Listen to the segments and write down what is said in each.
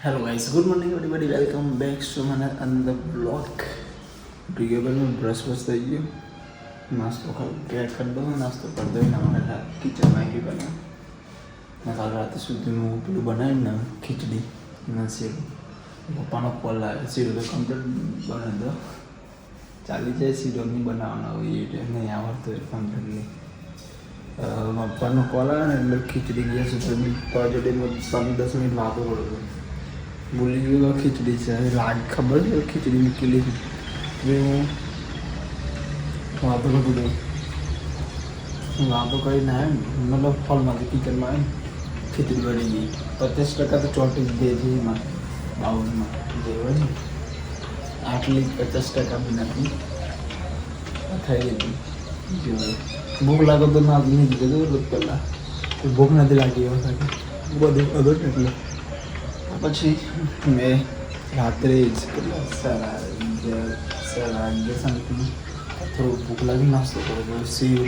Hello guys, good morning everybody, welcome back to my another blog. બ્રિગેબલ में brush થઈ ગયો, નાસ્તો કરી દો, નાસ્તો કરી દો ને અમારે કિચન મેગી બને ને કાલ રાતે સુધીનું પેલું બનાવીને ખીચડી ને શીરું. પપ્પાનો કોલ આવે, શીરું તો કમ્પ્લીટ બને દો ચાલી જાય. શીરો નહીં બનાવવાનો હોય એટલે નહીં આવડતું હોય કમ્પ્લીટલી. પપ્પાનો કોલ આવે ને એટલે ખીચડી ગયા સુધી પપ્પા જોડે 5-10 મિનિટ વાતો કરું. બોલી ગયો ખીચડી છે, લાગ ખબર છે ખીચડી મૂકેલી છે. હું વાતો કરું દઉં, વાતો કરીને આવ્યો ને મતલબ ફળમાંથી કિચનમાં આવે ને ખીચડી બની ગઈ. 50% તો ચોટી જ દે છે એમાં બાઉલમાં જે હોય ને, આટલી 50% બી નથી થઈ ગઈ. જે હોય ભૂખ લાગે તો ના નહીં દીધું રોજ પહેલાં, ભૂખ નથી લાગી એવા સાથે બધું બધું એટલે પછી મેં રાત્રે જ સરા શાંતિ થોડું ભૂખ લાગી નાસ્તો કરો, સેવ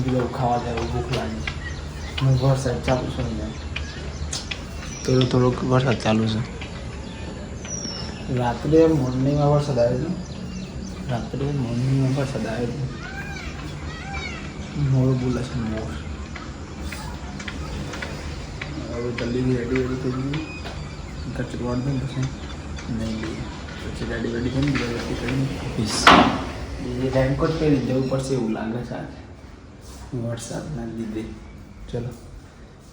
બધું ખાવા જાય ભૂખ લાગી. વરસાદ ચાલુ છે ને, થોડોક વરસાદ ચાલુ છે. રાત્રે મોર્નિંગમાં વરસાદ આવ્યો હતો, મોર બોલે છે મોર. હવે જલ્દી રેડી થઈ ગયું, કચરો વાળ દઉં પછી નહીં લઈએ, પછી રેડી થઈને કરીને ઓફિસ. એ રેનકોટ પહેરી જવું પડશે એવું લાગે છે આજે વરસાદના લીધે. ચલો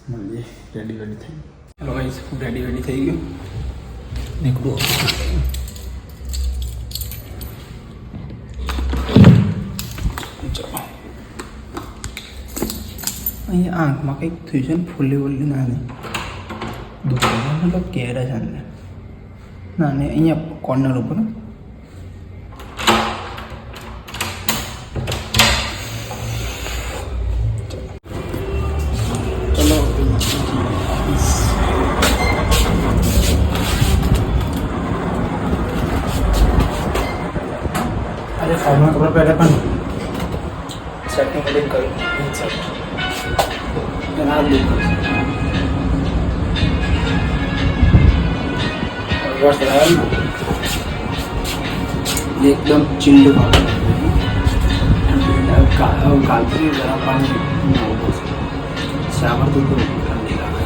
મળીએ રેડી થઈ. હેલો ગાઈસ, હું રેડી થઈ ગયો, નીકળું. ચલો અહીંયા આંખમાં કંઈક થયું છે ને, ફૂલી ના નહીં દુકાન મતલબ કેરા છે ને ના ને અહીંયા કોર્નર ઉપર. ચલો અરે ફોર્મલ કપડા પહેરે પણ સેટિંગ કર્યું એના एकदम चिल्ड कालती जरा पानी शावर तो ठंडी लगा.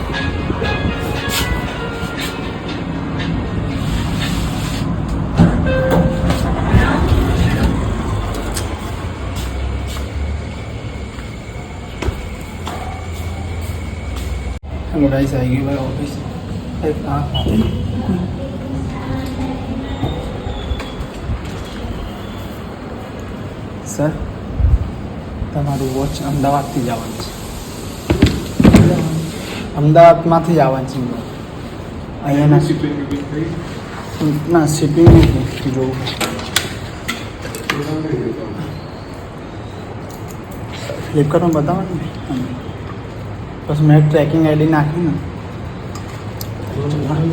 हेलो गाइस, आई गई भाई ऑफिस. સર, તમારું વોચ અમદાવાદથી જ આવવાનું છે. અમદાવાદમાંથી જ આવવાનું છે. અહીંયાના ના શિપિંગ જોવું. ફ્લિપકાર્ટમાં બતાવવાનું ને, બસ મેં ટ્રેકિંગ આઈડી નાખી ને. ચલો ભાઈ,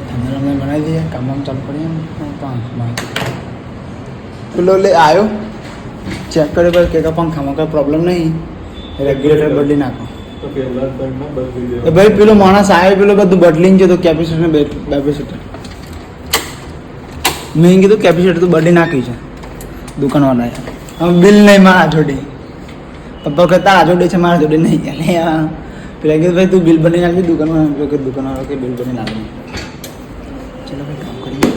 ઠંડા બનાવી દઈએ, કામ ચાલુ કરીએ ને. પેલો લે આવ્યો, ચેક કર્યો ભાઈ કે પંખામાં કોઈ પ્રોબ્લેમ નહીં, રેગ્યુલેટર બદલી નાખો. ભાઈ પેલો માણસ આવ્યો, પેલો બધું બદલીને ગયો તો કેપેસિટર બેપેસિટર. મેં કીધું કેપેસિટર તો બદલી નાખી છે દુકાનવાળાએ. હવે બિલ નહીં મારા જોડે, પપ્પા કહેતા આ જોડે છે મારા જોડે નહીં. પેલા કીધું ભાઈ તું બિલ બની નાખી દુકાનવાળા કે બિલ બની નાખી. ચલો ભાઈ કામ કરીએ.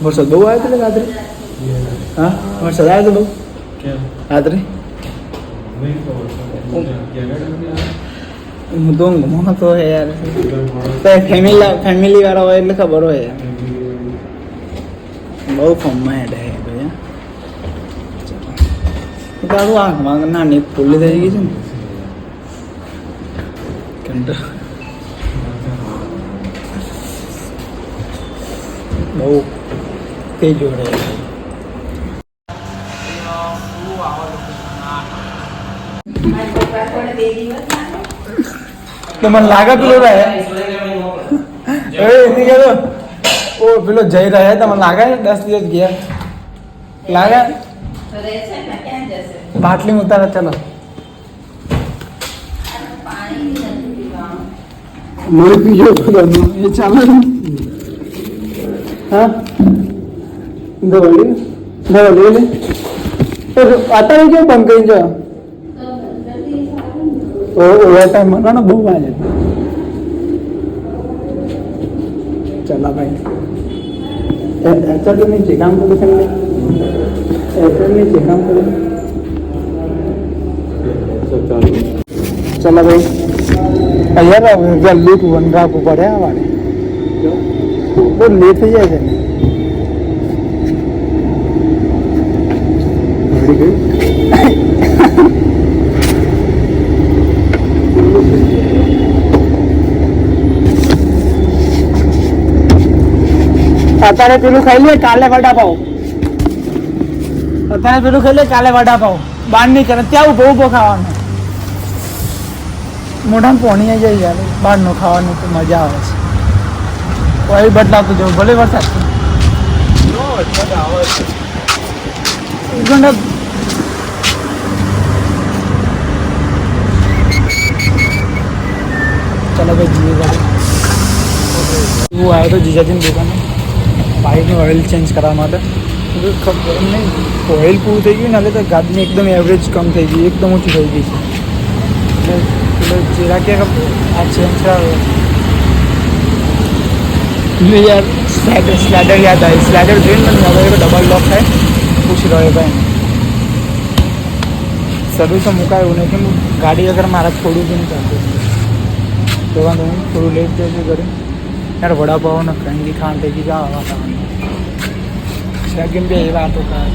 વરસાદ બહુ આવ્યો હતો રાત્રે? હા, વરસાદ આવ્યો હતો બહુ રાત્રે? હું તો ઊંઘમાં હતો યાર. ફેમિલી વાળા હોય એટલે ખબર હોય યાર, બહુ ફોર્મમાં હેડ હે ભાઈ. તારું આંખમાં નાની ફૂલી થઈ ગઈ છે ને, કંટ્રોલ બહુ તે જોડે. તો મને લાગે પેલો રહે ઓ પેલો જઈ રહ્યા તમને લાગે 10 દિવસ ગયા લાગે બાટલી ઉતારે. ચલો मैं पीछे खुदानो ये चाला हाँ दवाई ले तो आता है क्या बंद कहीं जा ओवर टाइम मना ना बहुत आ जाता चला भाई ऐसा तो नहीं चाहिए काम को कुछ नहीं ऐसा नहीं चाहिए काम को चला भाई यार जल्दी तू बंदा को पड़े हमारे वो लेट ही जाए અત્યારે પેલું ખાઈ લે કાલે વડાપાવ અત્યારે પેલું ખાઈ લે કાલે વડાપાવ બહાર નહીં કરે ત્યાં ઉભો ઉભો ખાવાનું મોઢામાં પોણી આવી જાય યાર બહારનું ખાવાનું તો મજા આવે છે કોઈ બદલાવતું જવું ભલે વરસાદ चलो भाई जी गाड़ी वो आया तो जीजा जी ने दुकान में बाइक में ऑयल चेंज करावा માટે ખબર નહીં ઓઇલ પૂરું થઈ ગયું ને એટલે તો ગાડીની એકદમ એવરેજ કમ થઈ ગઈ એકદમ ઓછી થઈ ગઈ છે એટલે જરા કે આ ચેન્જ કરાવે યાર સ્લાઇડર યાદ આવી સ્લાઇડર જોઈને મને હવે ડબલ લોક થાય પૂછી રહ્યો ભાઈ સર્વિસ મુકાયું નહીં કે ગાડી અગર મારા થોડું જ નહીં ચાલતું તો વાંધો નહીં થોડું લેટ જશે ઘરે यार वडापाव ना फ्रेंडली खान थे कि जा सेकंड पे ये बात होता है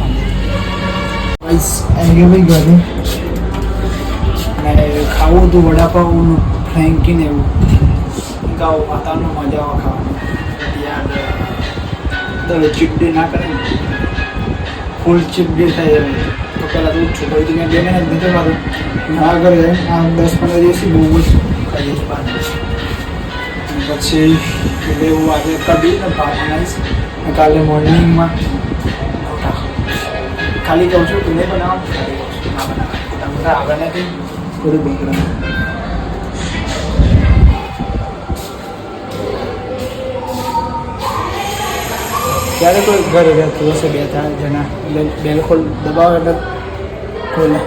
गाइस आगे भी गए मैं खाऊं तो वडापाव फ्रेंकी ने गाओ पता नो मजा आवा खावा यार तो चिप डे ना करें फुल चिप डे था यार तो पहला तो छोटा ही दिन देने ना देते बाद ना अगर है 10-15 દિવસ બહુ જ ખાઈ છે બાદ પછી એટલે હું આજે કઢી ને ભાત બનાવીશ કાલે મોર્નિંગમાં ખાલી કહું છું તું નહીં બનાવો બધા આગળ નથી થોડું બગડા ત્યારે કોઈ ઘરે રહેતું હશે 2-3 જણા એટલે બેલ ખોલ દબાવો એટલે ખોલે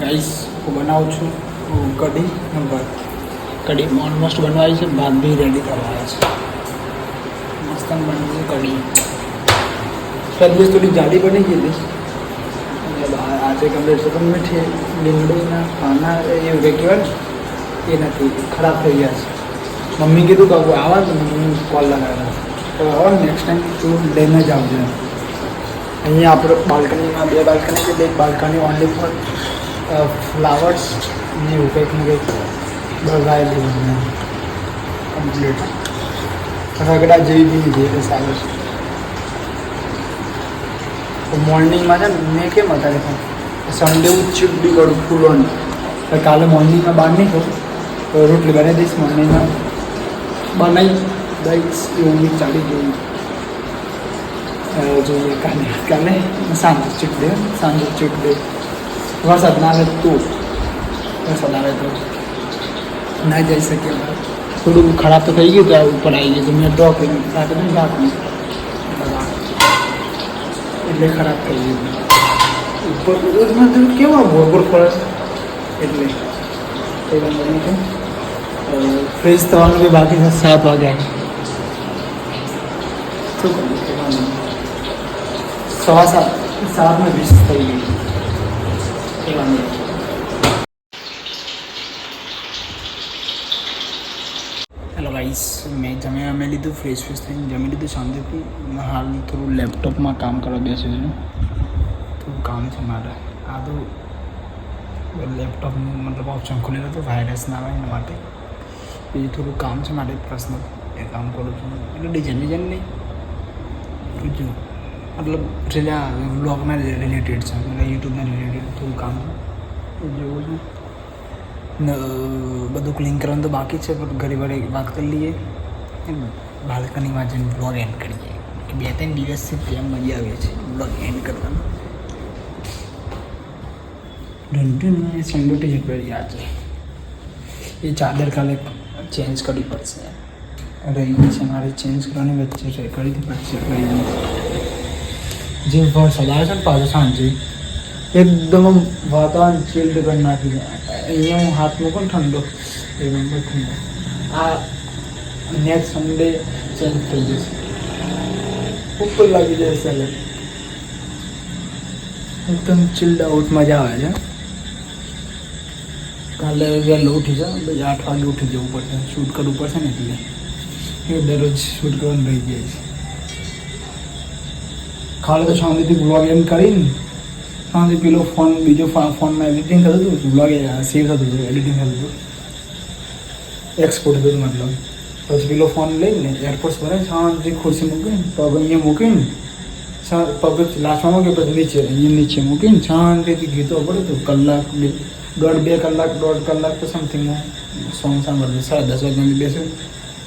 ગાઈસ હું બનાવું છું કઢી અને ભાત કઢી ઓલમોસ્ટ બનવાઈ છે ભાત બી રેડી થવાયા છે મસ્ત બની છે કઢી સર્વિસ થોડી જાડી બની ગઈ હતી આજે કમ્પ્લીટ છે પણ મીઠી લીમડીના પાના એવું કંઈ કહેવાય ને એ નથી ખરાબ થઈ ગયા છે મમ્મી કીધું કે આવા તો મમ્મી કોલ લગાવેલા તો આવો નેક્સ્ટ ટાઈમ તું લઈને જ આવજો અહીંયા આપણે બાલ્કનીમાં 2 બાલ્કની છે 1 બાલ્કની ઓનલી ફોર ફ્લાવર્સ ને એવું કંઈક ને કંઈક બગાવેલી કમ્પ્લીટ રગડા જેવી બી નથી એટલે સારું છે મોર્નિંગમાં છે ને મેં કેમ અત્યારે પણ સન્ડે હું ચીપ બી કરું ફૂલ ઓન કાલે મોર્નિંગમાં બહાર નહીં કરું તો રોટલી બનાવી દઈશ મોર્નિંગમાં બનાવી દઈશ એવું બી ચાલી ગયું જોઈએ કાલે સાંજે ચીપ દે સાંજે ચીપ દે વરસાદ ના આવે તો વરસાદ આવે તો ના જઈ શકીએ થોડું ખરાબ તો થઈ ગયું તો ઉપર આવી ગયું તો મેં ડ્રો કર્યું સાથે નહીં રાખું એટલે ખરાબ થઈ ગયું ઉપર કેવા ભોગોર પડે એટલે એ બની છે ફ્રેશ થવાનું બી બાકી છે 7 વાગ્યા શું કરવું 7:20 થઈ ગઈ એ વાંધો હેલો ગાઈસ મેં જમી લીધું ફ્રેશ થઈને જમી લીધું શાંતિથી હાલ થોડું લેપટોપમાં કામ કરવા બેસ્યું છે થોડું કામ છે મારે આ તો લેપટોપનું મતલબ ઓપ્શન ખુલેલું હતું વાયરસ ના આવે એના માટે બીજું થોડું કામ છે માટે પર્સનલ એ કામ કરું છું એટલે ડિઝાઇન નહીં જો મતલબ વ્લોગના રિલેટેડ છે મતલબ યુટ્યુબના રિલેટેડ થોડું કામ છે જેવું છે બધું ક્લીન કરવાનું તો બાકી છે પણ ઘણી વાર વાત કરી લઈએ બાલ્કનીમાં જઈને બ્લોગ એન્ડ કરીએ 2-3 દિવસથી ત્યાં મજા આવે છે બ્લોગ એન્ડ કરવાનું સંડો ટી શર્ટ પહેરી આજે એ ચાદર કાલે ચેન્જ કરવી પડશે રહી ગઈ છે મારે ચેન્જ કરવાની વચ્ચે છે કરી પડશે રહી ગઈ જીન્સ પર સલાહ છે ને પાછું સાંજે એકદમ વાતાવરણ ચીલ્ડ કરી નાખી છે અહીંયા હું હાથ મૂકું ઠંડો એકદમ ઠંડો આ નેક્સ્ટ સન્ડે ચેન્જ થઈ જશે ઉપર લાગી જાય સેલેડ એકદમ ચિલ્ડ આઉટ મજા આવે છે કાલે વહેલો ઉઠી છે ભાઈ 8 વાગે ઉઠી જવું પડશે શૂટ કરવું પડશે ને એટલે એ દરરોજ શૂટ કરવાનું રહી જાય છે કાલે તો શાંતિથી બ્લોગ એન્ડ કરીને શાંતિ પેલો ફોન બીજો ફોનમાં એડિટિંગ થતું હતું બ્લોગ સેવ થતું હતું એડિટિંગ થતું હતું એક્સપોર્ટ થતું મતલબ પછી પેલો ફોન લઈને એરપોર્ટ્સ પર શાંતિ ખુરશી મૂકીને પગ અહીંયા મૂકીને પગ લાસ્ટમાં મૂકે પછી નીચે અહીંયા નીચે મૂકીને શાંતિથી ગીતો પડે તો કલાક 1.5 કલાક 1.5 કલાક તો સમથિંગ સોંગ સાંભળતું 10:30 વાગ્યાની બેસ્યું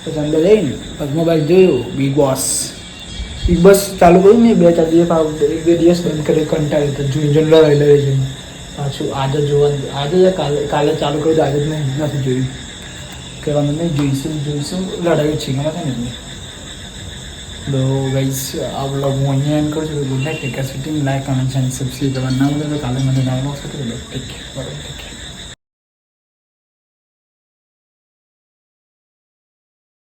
પછી અંદર જઈને પછી મોબાઈલ જોયો બિગ બોસ ચાલુ કર્યું ને 2-4 દિવસ 1-2 દિવસ બંધ કરી કંટાળી તો જોઈને લડાઈ જઈને પાછું આજે જોવા આજે કાલે ચાલુ કર્યું તો આજે જ નથી જોયું કહેવાનું નહીં જોઈશું લડાઈ છે કે નથી ને તો ગાઈસ આ બ્લોગ હું અહીંયા એન્ડ કરું છું good night take care sitting like comment and subscribe કરવાનું ના ભૂલતા કાલે મને ડાઉનલોડ કરી લો ટેક કેર.